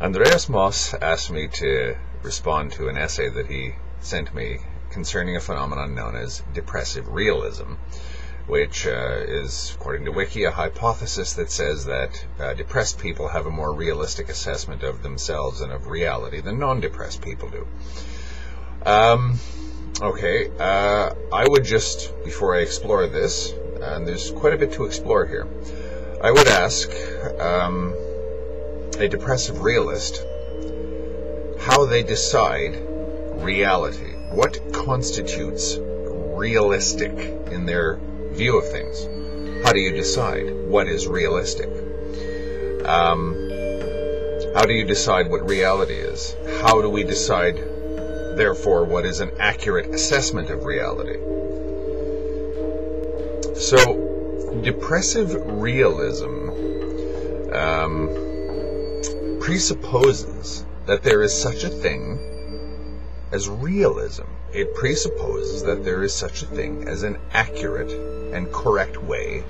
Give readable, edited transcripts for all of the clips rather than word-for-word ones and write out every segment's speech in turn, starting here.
Andreas Moss asked me to respond to an essay that he sent me concerning a phenomenon known as depressive realism, which is, according to Wiki, a hypothesis that says that depressed people have a more realistic assessment of themselves and of reality than non-depressed people do. I would just, before I explore this, and there's quite a bit to explore here, I would ask a depressive realist how they decide reality. What constitutes realistic in their view of things? How do you decide what is realistic? How do you decide what reality is? How do we decide, therefore, what is an accurate assessment of reality? So, depressive realism presupposes that there is such a thing as realism. It presupposes that there is such a thing as an accurate and correct way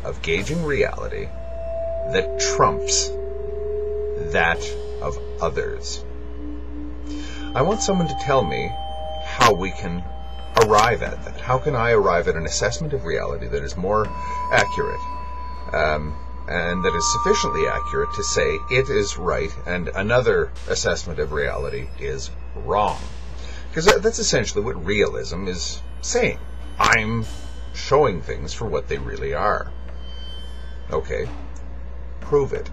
of gauging reality that trumps that of others. I want someone to tell me how we can arrive at that. How can I arrive at an assessment of reality that is more accurate and that is sufficiently accurate to say it is right and another assessment of reality is wrong? Because that's essentially what realism is saying. I'm showing things for what they really are. Okay, prove it.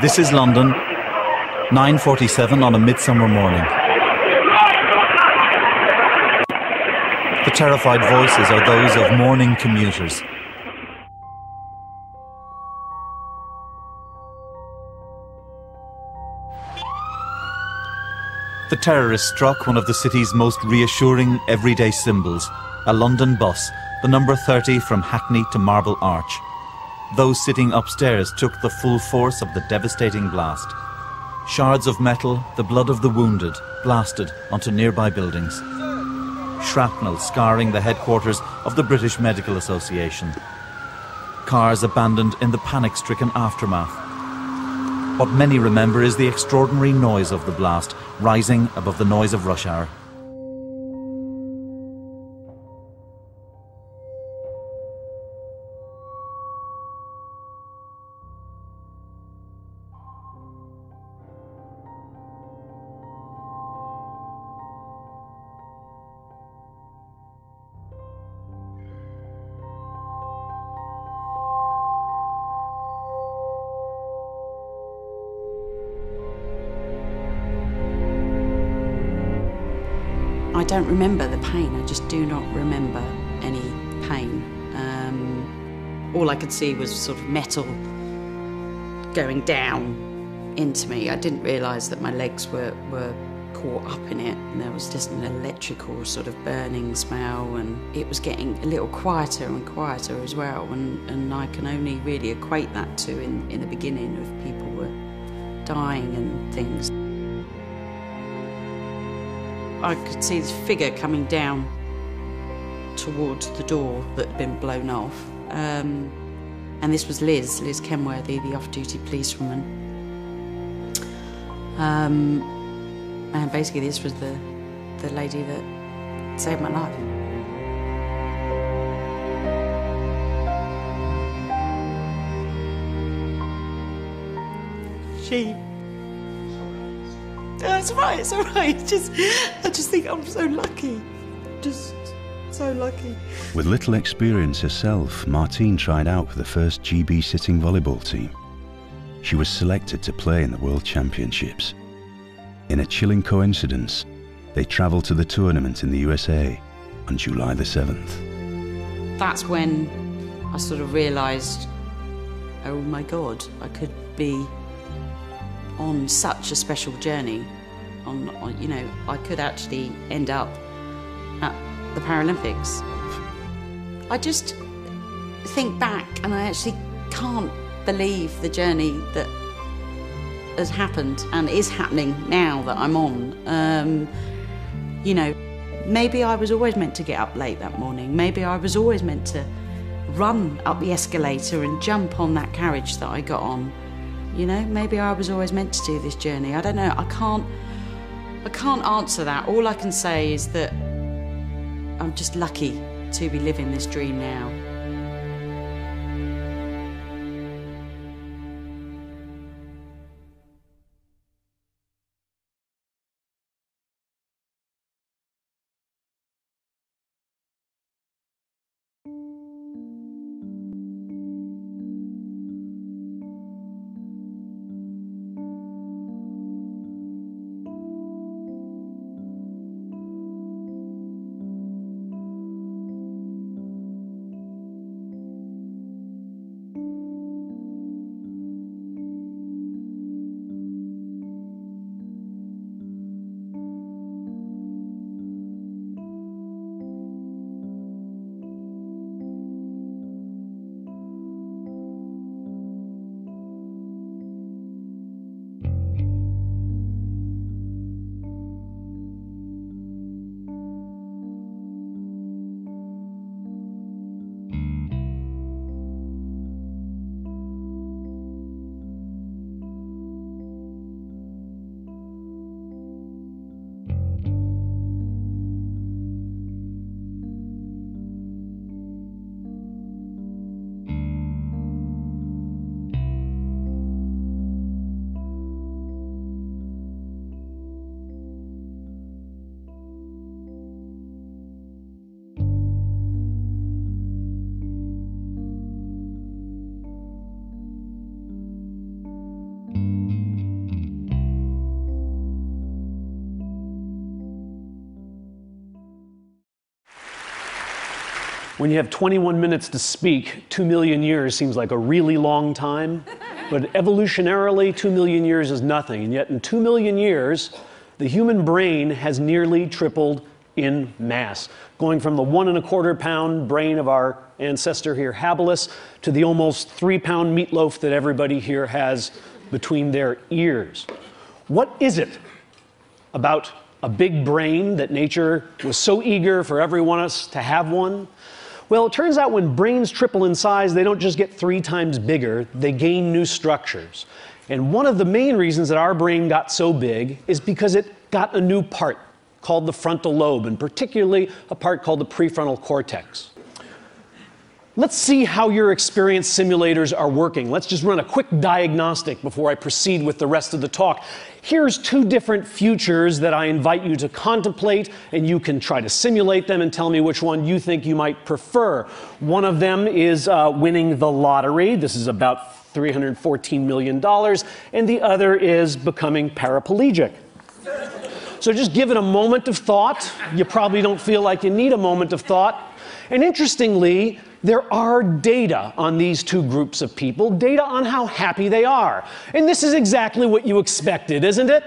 This is London, 9:47 on a midsummer morning. The terrified voices are those of mourning commuters. The terrorist struck one of the city's most reassuring everyday symbols, a London bus, the number 30 from Hackney to Marble Arch. Those sitting upstairs took the full force of the devastating blast. Shards of metal, the blood of the wounded, blasted onto nearby buildings. Shrapnel scarring the headquarters of the British Medical Association. Cars abandoned in the panic-stricken aftermath. What many remember is the extraordinary noise of the blast, rising above the noise of rush hour. I don't remember the pain. I just do not remember any pain. All I could see was sort of metal going down into me. I didn't realise that my legs were caught up in it, and there was just an electrical sort of burning smell, and it was getting a little quieter and quieter as well, and I can only really equate that to in the beginning of people were dying and things. I could see this figure coming down towards the door that had been blown off. And this was Liz Kenworthy, the off-duty policewoman. And basically this was the lady that saved my life. She... It's all right, it's all right. I just think I'm so lucky. Just so lucky. With little experience herself, Martine tried out for the first GB sitting volleyball team. She was selected to play in the World Championships. In a chilling coincidence, they travelled to the tournament in the USA on July the 7th. That's when I sort of realised, oh my God, I could be on such a special journey. You know, I could actually end up at the Paralympics. I just think back and I actually can't believe the journey that has happened and is happening now that I'm on. You know, maybe I was always meant to get up late that morning. Maybe I was always meant to run up the escalator and jump on that carriage that I got on. You know, maybe I was always meant to do this journey. I don't know. I can't answer that. All I can say is that I'm just lucky to be living this dream now. When you have 21 minutes to speak, 2 million years seems like a really long time. But evolutionarily, 2 million years is nothing. And yet in 2 million years, the human brain has nearly tripled in mass, going from the 1¼ pound brain of our ancestor here, habilis, to the almost 3-pound meatloaf that everybody here has between their ears. What is it about a big brain that nature was so eager for every one of us to have one? Well, it turns out when brains triple in size, they don't just get 3 times bigger, they gain new structures. And one of the main reasons that our brain got so big is because it got a new part called the frontal lobe, and particularly a part called the prefrontal cortex. Let's see how your experience simulators are working. Let's just run a quick diagnostic before I proceed with the rest of the talk. Here's 2 different futures that I invite you to contemplate, and you can try to simulate them and tell me which one you think you might prefer. One of them is winning the lottery. This is about $314 million. And the other is becoming paraplegic. So just give it a moment of thought. You probably don't feel like you need a moment of thought. And interestingly, there are data on these 2 groups of people, data on how happy they are. And this is exactly what you expected, isn't it?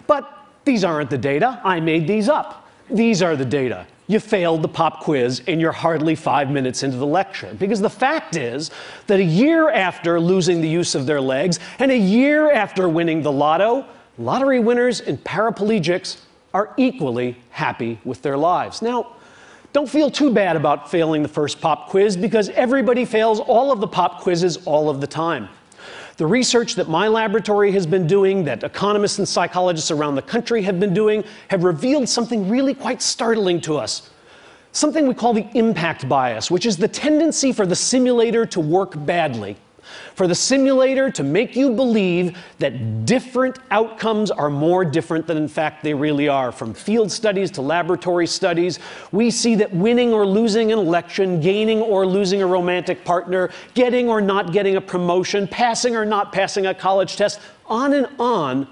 But these aren't the data. I made these up. These are the data. You failed the pop quiz and you're hardly 5 minutes into the lecture. Because the fact is that a year after losing the use of their legs and a year after winning the lotto, lottery winners and paraplegics are equally happy with their lives. Now, don't feel too bad about failing the first pop quiz, because everybody fails all of the pop quizzes all of the time. The research that my laboratory has been doing, that economists and psychologists around the country have been doing, have revealed something really quite startling to us. Something we call the impact bias, which is the tendency for the simulator to work badly. For the simulator to make you believe that different outcomes are more different than in fact they really are. From field studies to laboratory studies, we see that winning or losing an election, gaining or losing a romantic partner, getting or not getting a promotion, passing or not passing a college test, on,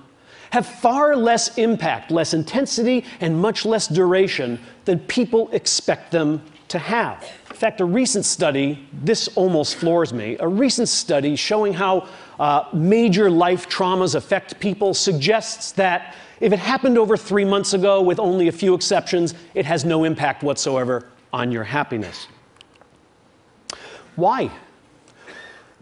have far less impact, less intensity, and much less duration than people expect them to have. In fact, a recent study, this almost floors me, a recent study showing how major life traumas affect people suggests that if it happened over 3 months ago, with only a few exceptions, it has no impact whatsoever on your happiness. Why?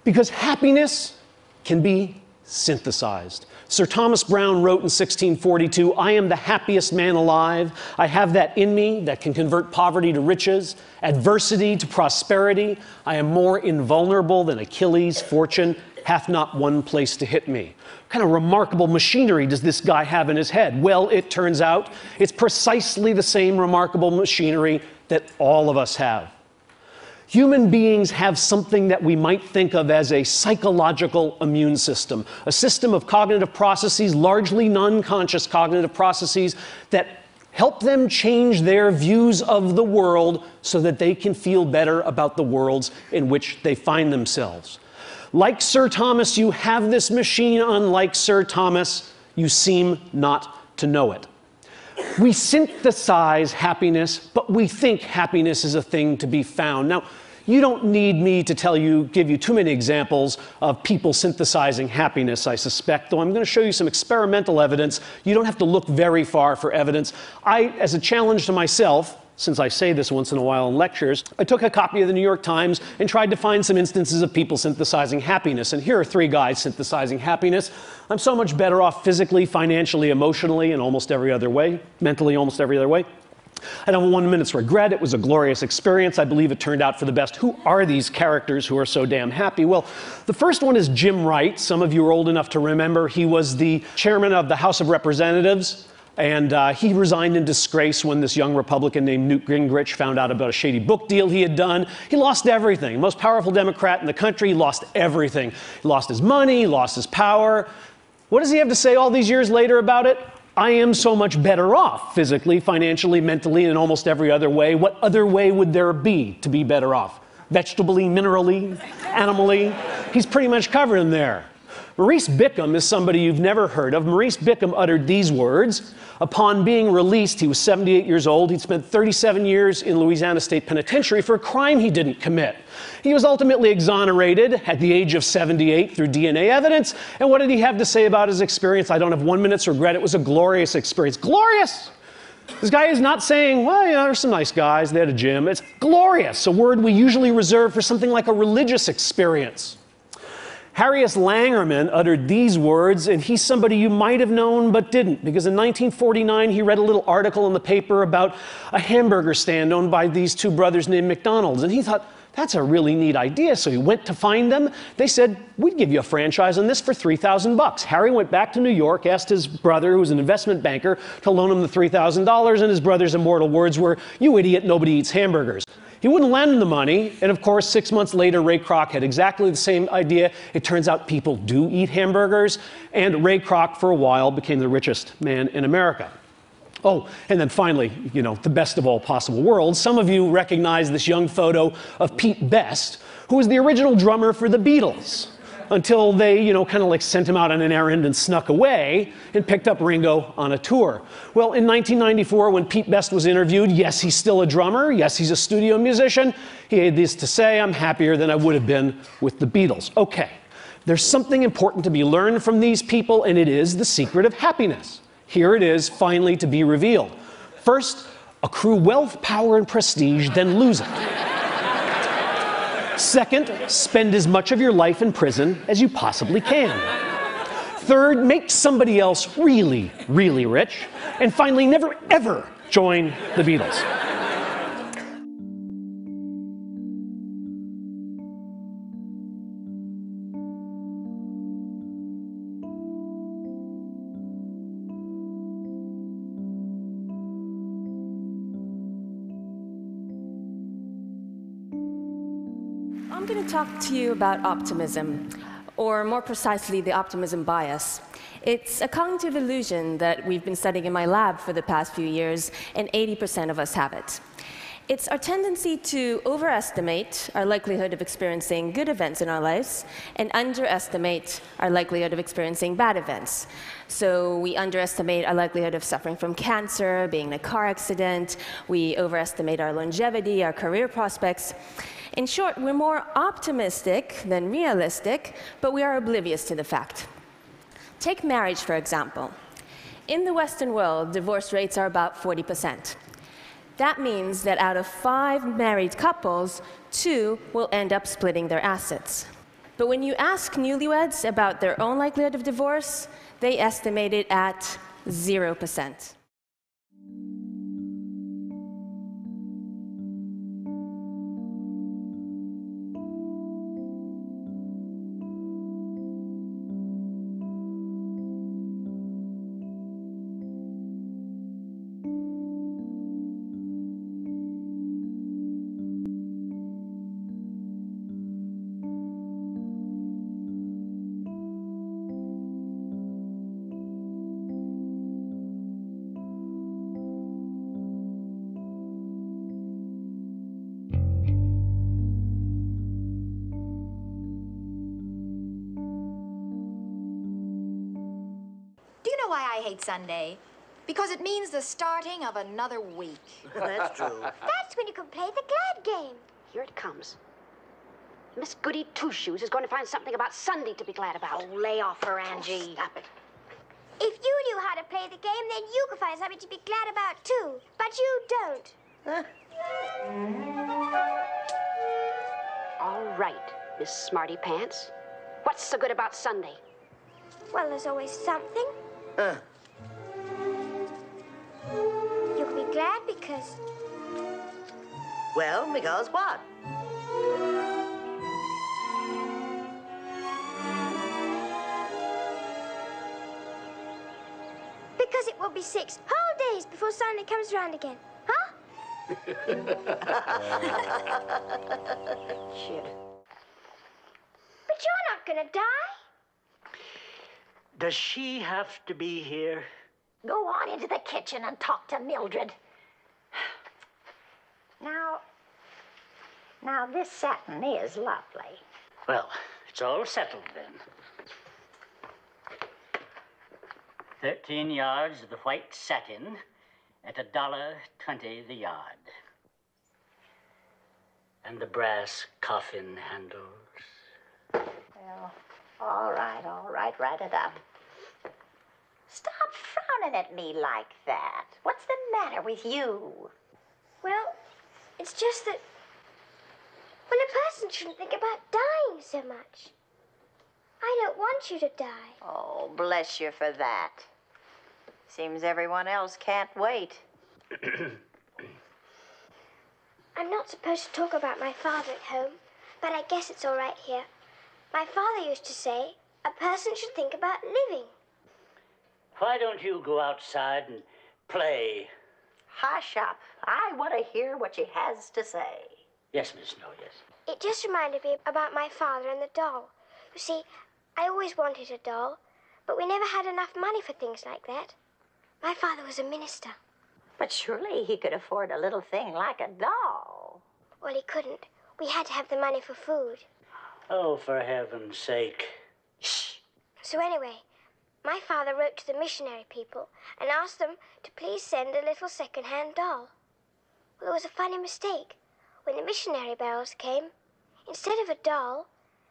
Because happiness can be synthesized. Sir Thomas Browne wrote in 1642, "I am the happiest man alive. I have that in me that can convert poverty to riches, adversity to prosperity. I am more invulnerable than Achilles' fortune hath not one place to hit me." What kind of remarkable machinery does this guy have in his head? Well, it turns out it's precisely the same remarkable machinery that all of us have. Human beings have something that we might think of as a psychological immune system, a system of cognitive processes, largely non-conscious cognitive processes, that help them change their views of the world so that they can feel better about the worlds in which they find themselves. Like Sir Thomas, you have this machine. Unlike Sir Thomas, you seem not to know it. We synthesize happiness, but we think happiness is a thing to be found. Now, you don't need me to give you too many examples of people synthesizing happiness, I suspect, though I'm going to show you some experimental evidence. You don't have to look very far for evidence. As a challenge to myself, since I say this once in a while in lectures, I took a copy of the New York Times and tried to find some instances of people synthesizing happiness. And here are 3 guys synthesizing happiness. I'm so much better off physically, financially, emotionally, and almost every other way, mentally, almost every other way. I don't have 1 minute's regret. It was a glorious experience. I believe it turned out for the best. Who are these characters who are so damn happy? Well, the first one is Jim Wright. Some of you are old enough to remember. He was the chairman of the House of Representatives. And he resigned in disgrace when this young Republican named Newt Gingrich found out about a shady book deal he had done. He lost everything. Most powerful Democrat in the country, he lost everything. He lost his money, he lost his power. What does he have to say all these years later about it? I am so much better off physically, financially, mentally, and in almost every other way. What other way would there be to be better off? Vegetably, minerally, animally? He's pretty much covered in there. Maurice Bickham is somebody you've never heard of. Maurice Bickham uttered these words. Upon being released, he was 78 years old. He'd spent 37 years in Louisiana State Penitentiary for a crime he didn't commit. He was ultimately exonerated at the age of 78 through DNA evidence. And what did he have to say about his experience? I don't have 1 minute's regret. It was a glorious experience. Glorious! This guy is not saying, well, yeah, there's some nice guys. They had a gym. It's glorious, a word we usually reserve for something like a religious experience. Harriet Langerman uttered these words, and he's somebody you might have known but didn't, because in 1949 he read a little article in the paper about a hamburger stand owned by these 2 brothers named McDonald's, and he thought, that's a really neat idea. So he went to find them. They said, we'd give you a franchise on this for $3,000. Harry went back to New York, asked his brother, who was an investment banker, to loan him the $3,000, and his brother's immortal words were, you idiot, nobody eats hamburgers. He wouldn't lend him the money, and of course, 6 months later, Ray Kroc had exactly the same idea. It turns out people do eat hamburgers, and Ray Kroc, for a while, became the richest man in America. Oh, and then finally, the best of all possible worlds. Some of you recognize this young photo of Pete Best, who was the original drummer for the Beatles, until they, kind of like sent him out on an errand and snuck away and picked up Ringo on a tour. Well, in 1994, when Pete Best was interviewed, yes, he's still a drummer. Yes, he's a studio musician. He had this to say, I'm happier than I would have been with the Beatles. Okay, there's something important to be learned from these people, and it is the secret of happiness. Here it is, finally, to be revealed. First, accrue wealth, power, and prestige, then lose it. Second, spend as much of your life in prison as you possibly can. Third, make somebody else really, really rich. And finally, never, ever join the Beatles. I'm going to talk to you about optimism, or more precisely, the optimism bias. It's a cognitive illusion that we've been studying in my lab for the past few years, and 80% of us have it. It's our tendency to overestimate our likelihood of experiencing good events in our lives and underestimate our likelihood of experiencing bad events. So we underestimate our likelihood of suffering from cancer, being in a car accident. We overestimate our longevity, our career prospects. In short, we're more optimistic than realistic, but we are oblivious to the fact. Take marriage, for example. In the Western world, divorce rates are about 40%. That means that out of 5 married couples, 2 will end up splitting their assets. But when you ask newlyweds about their own likelihood of divorce, they estimate it at 0%. I hate Sunday. Because it means the starting of another week. That's true. That's when you can play the glad game. Here it comes. Miss Goody Two-Shoes is going to find something about Sunday to be glad about. Oh, lay off her, Angie. Oh, stop it. If you knew how to play the game, then you could find something to be glad about, too. But you don't. Huh? All right, Miss Smarty Pants. What's so good about Sunday? Well, there's always something. You can be glad because... Well, because what? Because it will be 6 whole days before Sunday comes around again. Huh? Shit. But you're not gonna die. Does she have to be here? Go on into the kitchen and talk to Mildred. Now this satin is lovely. Well, it's all settled then. 13 yards of the white satin at $1.20 the yard. And the brass coffin handles. Well, all right, write it up. Stop frowning at me like that. What's the matter with you? Well, it's just that... Well, a person shouldn't think about dying so much. I don't want you to die. Oh, bless you for that. Seems everyone else can't wait. I'm not supposed to talk about my father at home, but I guess it's all right here. My father used to say, a person should think about living. Why don't you go outside and play? Hush up. I want to hear what she has to say. Yes, Miss Snow, yes. It just reminded me about my father and the doll. You see, I always wanted a doll, but we never had enough money for things like that. My father was a minister. But surely he could afford a little thing like a doll. Well, he couldn't. We had to have the money for food. Oh, for heaven's sake. Shh. So anyway, my father wrote to the missionary people and asked them to please send a little second-hand doll. Well, it was a funny mistake. When the missionary barrels came, instead of a doll,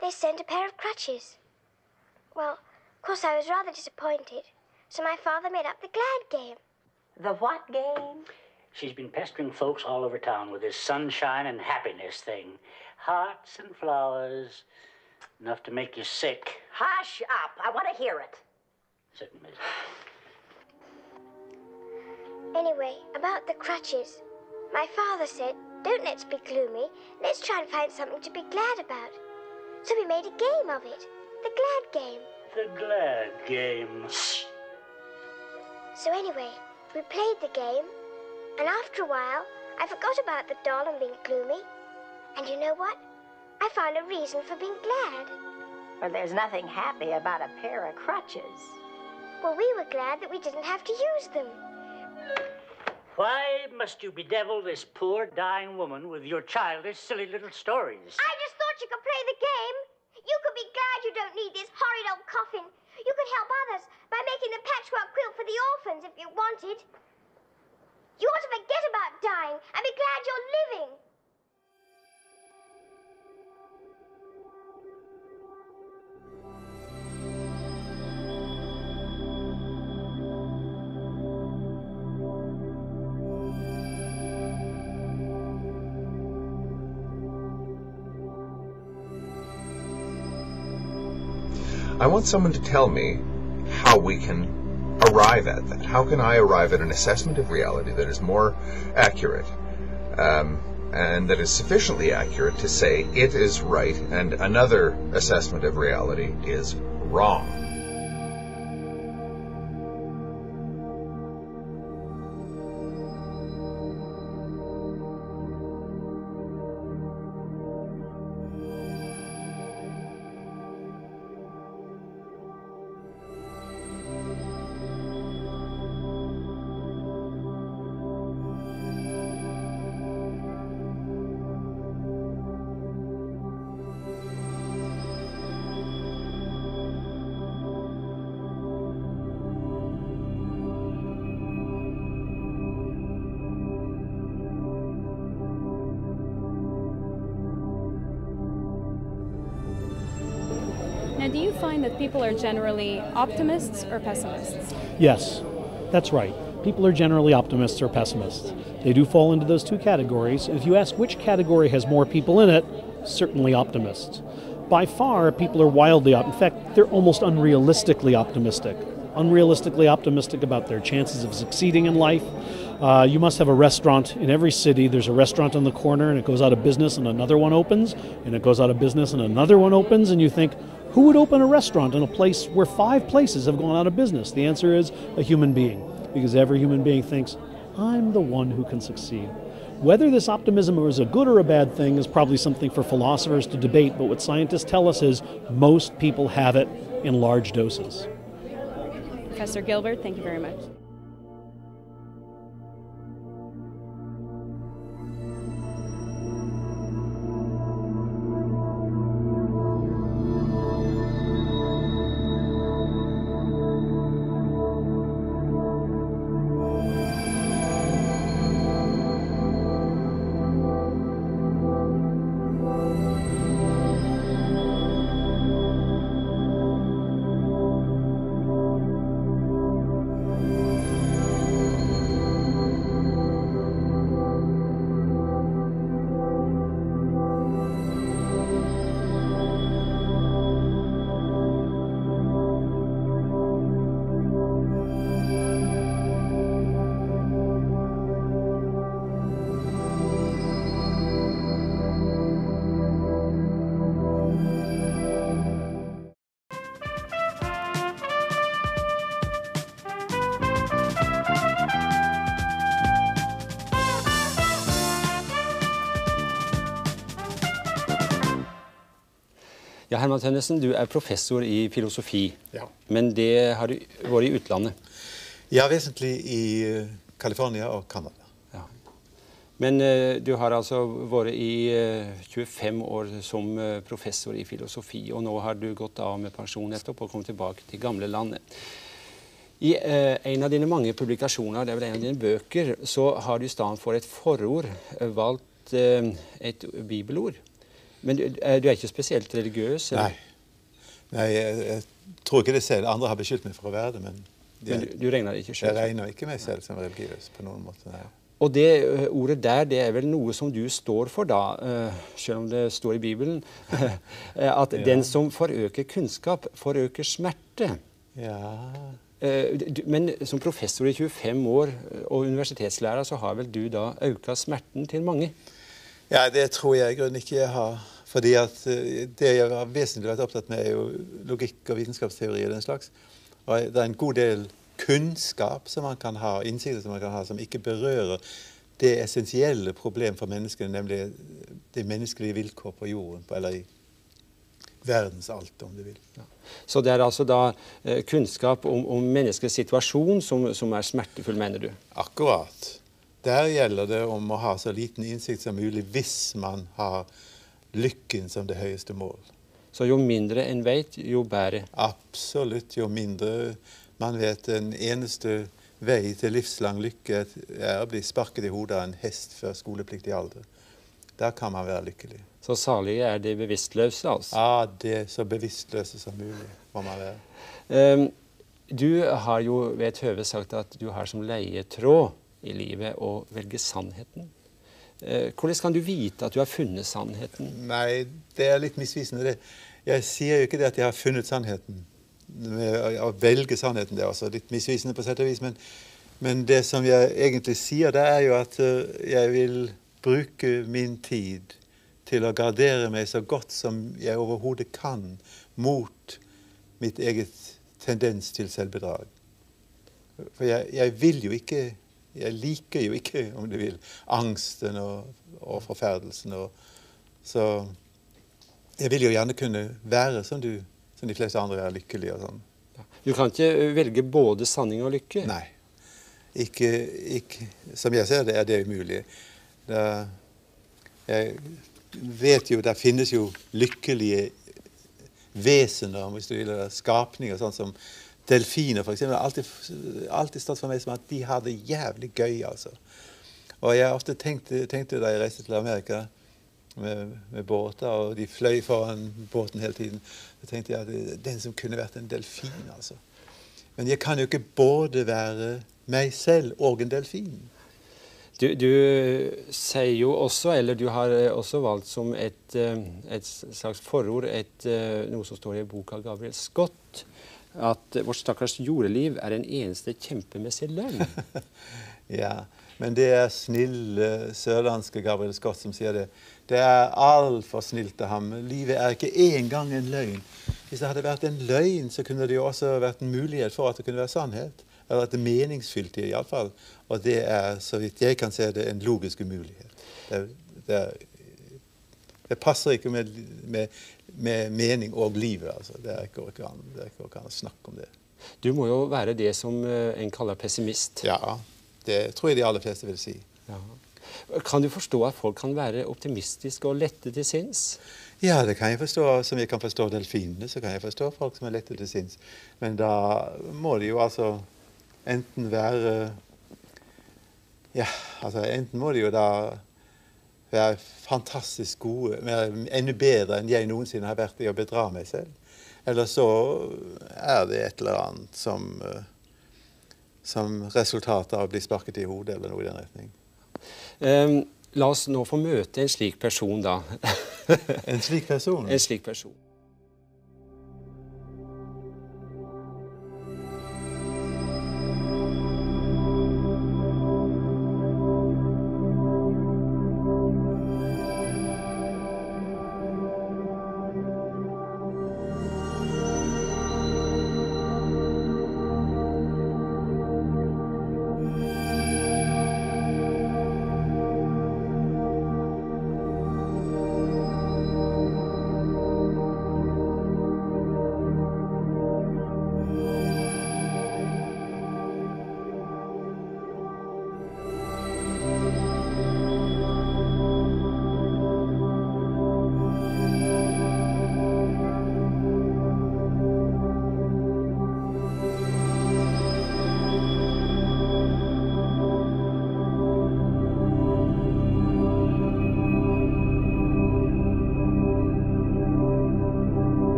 they sent a pair of crutches. Well, of course, I was rather disappointed, so my father made up the glad game. The what game? She's been pestering folks all over town with this sunshine and happiness thing. Hearts and flowers, enough to make you sick. Hush up. I want to hear it. Certainly. Anyway, about the crutches. My father said, don't let's be gloomy, let's try and find something to be glad about. So we made a game of it. The glad game. The glad game. So anyway, we played the game, and after a while, I forgot about the doll and being gloomy. And you know what? I found a reason for being glad. Well, there's nothing happy about a pair of crutches. Well, we were glad that we didn't have to use them. Why must you bedevil this poor, dying woman with your childish, silly little stories? I just thought you could play the game. You could be glad you don't need this horrid old coffin. You could help others by making the patchwork quilt for the orphans if you wanted. You ought to forget about dying and be glad you're living. I want someone to tell me how we can arrive at that. How can I arrive at an assessment of reality that is more accurate and that is sufficiently accurate to say it is right and another assessment of reality is wrong? Now, do you find that people are generally optimists or pessimists? Yes, that's right. People are generally optimists or pessimists. They do fall into those two categories. If you ask which category has more people in it, certainly optimists. By far, people are wildly optimistic. In fact, they're almost unrealistically optimistic. Unrealistically optimistic about their chances of succeeding in life. You must have a restaurant in every city. There's a restaurant on the corner and it goes out of business and another one opens, and it goes out of business and another one opens, and you think, who would open a restaurant in a place where 5 places have gone out of business? The answer is a human being, because every human being thinks, I'm the one who can succeed. Whether this optimism is a good or a bad thing is probably something for philosophers to debate, but what scientists tell us is most people have it in large doses. Professor Gilbert, thank you very much. Ja, Herman Tønnessen, du professor i filosofi, ja. Men det har du vært i utlandet. Ja, vesentlig i California og Canada. Ja. Men du har altså vært i 25 år som professor i filosofi, og nå har du gått av med pensjon nettopp og kommet tilbake til gamle landet. I en av dine mange publikasjoner, det er vel en av dine bøker, så har du i stedet for et forord valgt et bibelord. Men du er ikke spesielt religiøs? Eller? Nei, jeg tror ikke det selv. Andre har beskyldt meg for å være det, men du regner det ikke selv? Jeg regner ikke meg selv som religiøs på noen måte. Nei. Og det ordet der, det er vel noe som du står for da, selv om det står i Bibelen, at den som forøker kunnskap, forøker smerte. Ja. Men som professor i 25 år og universitetslærer, så har vel du da økt smerten til mange? Ja, det tror jeg i grunnen ikke jeg har. Fordi at det jeg har vesentlig vært opptatt med er jo logikk og vitenskapsteori og den slags. Og det er en god del kunnskap som man kan ha, innsikter som man kan ha, som ikke berører det essensielle problem for menneskene, nemlig det menneskelige vilkår på jorden, eller i verdens alt, om du vil. Ja. Så det er altså da kunnskap om menneskets situasjon som er smertefull, mener du? Akkurat. Der gjelder det om å ha så liten innsikt som mulig hvis man har lykken som det høyeste mål. Så jo mindre en vet, jo bedre? Absolutt. Jo mindre man vet. Den eneste vei til livslang lykke er å bli sparket i hodet av en hest før skolepliktig alder. Der kan man være lykkelig. Så salig er det bevisstløse, altså? Ja, det er så bevisstløse som mulig må man være. Du har jo ved et høve sagt at du har som leietråd i livet å velge sannheten. Hvordan kan du vite at du har funnet sannheten? Nei, det er litt misvisende det. Jeg sier jo ikke det at jeg har funnet sannheten. Å velge sannheten, det er også litt misvisende på sett og vis. Men det som jeg egentlig sier, det er jo at jeg vil bruke min tid til å gardere meg så godt som jeg overhodet kan mot mitt eget tendens til selvbedrag. For jeg vil jo ikke, jeg liker jo ikke, om du vil, angsten og forferdelsen. Så jeg vil jo gjerne kunne være som de fleste andre er lykkelige og sånn. Du kan ikke velge både sanning og lykke? Nei. Ikke, som jeg ser det, er det umulig. Jeg vet jo, der finnes jo lykkelige vesener, hvis du vil, skapninger, sånn som delfiner for eksempel. Alltid stått for meg som at de har det jævlig gøy, altså. Og jeg ofte tenkte da jeg reiste til Amerika med båter, og de fløy foran båten hele tiden, så tenkte jeg at den som kunne vært en delfin, altså. Men jeg kan jo ikke både være meg selv og en delfin. Du sier jo også, eller du har også valgt som et slags forord, noe som står i boka Gabriel Scott, at vårt stakkars jordeliv er en eneste kjempemessig løgn. Ja, men det er snille sørlandske Gabriel Scott som sier det. Det er alt for snilt av ham. Livet er ikke engang en løgn. Hvis det hadde vært en løgn, så kunne det jo også vært en mulighet for at det kunne være sannhet. Eller at det er meningsfylt i alle fall. Og det er, så vidt jeg kan se det, en logisk umulighet. Det passer ikke med mening og livet, altså. Det er ikke an å snakke om det. Du må jo være det som en kaller pessimist. Ja, det tror jeg de aller fleste vil si. Ja. Kan du forstå at folk kan være optimistiske og lette til sinns? Ja, det kan jeg forstå. Som jeg kan forstå delfinene, så kan jeg forstå folk som er lette til sinns. Men da må de jo altså enten være, ja, altså enten må de jo da være fantastisk gode, enda bedre enn jeg noensinne har vært i å bedra meg selv. Eller så er det et eller annet som resultat av å bli sparket i hodet, eller noe i den retning. La oss nå få møte en slik person da. En slik person? En slik person.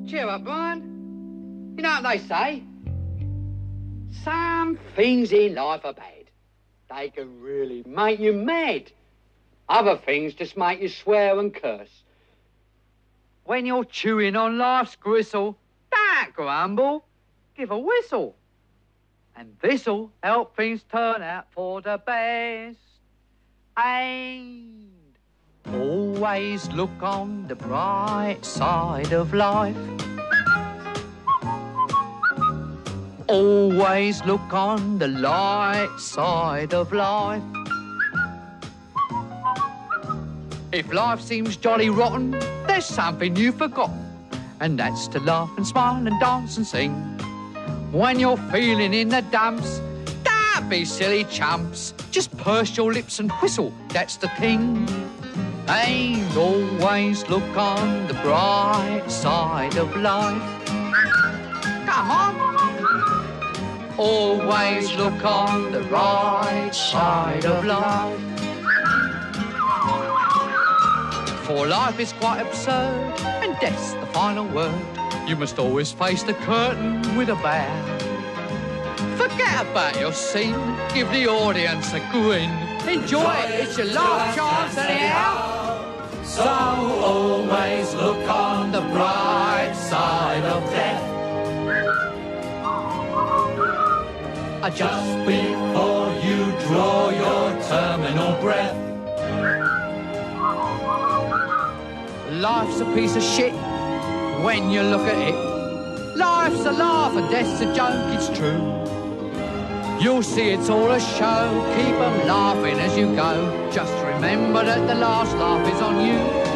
Cheer up, Brian. You know what they say? Some things in life are bad. They can really make you mad. Other things just make you swear and curse. When you're chewing on life's gristle, don't grumble, give a whistle. And this'll help things turn out for the best. And always look on the bright side of life. Always look on the light side of life. If life seems jolly rotten, there's something you've forgotten, and that's to laugh and smile and dance and sing. When you're feeling in the dumps, don't be silly chumps. Just purse your lips and whistle, that's the thing. And always look on the bright side of life. Come on. Always look on the right side of life. For life is quite absurd, and death's the final word. You must always face the curtain with a bow. Forget about your scene, give the audience a grin. Enjoy it, it's your last chance anyhow. So always look on the bright side of death. Just before you draw your terminal breath. Life's a piece of shit when you look at it. Life's a laugh and death's a joke, it's true. You'll see it's all a show, keep 'em laughing as you go. Just remember that the last laugh is on you.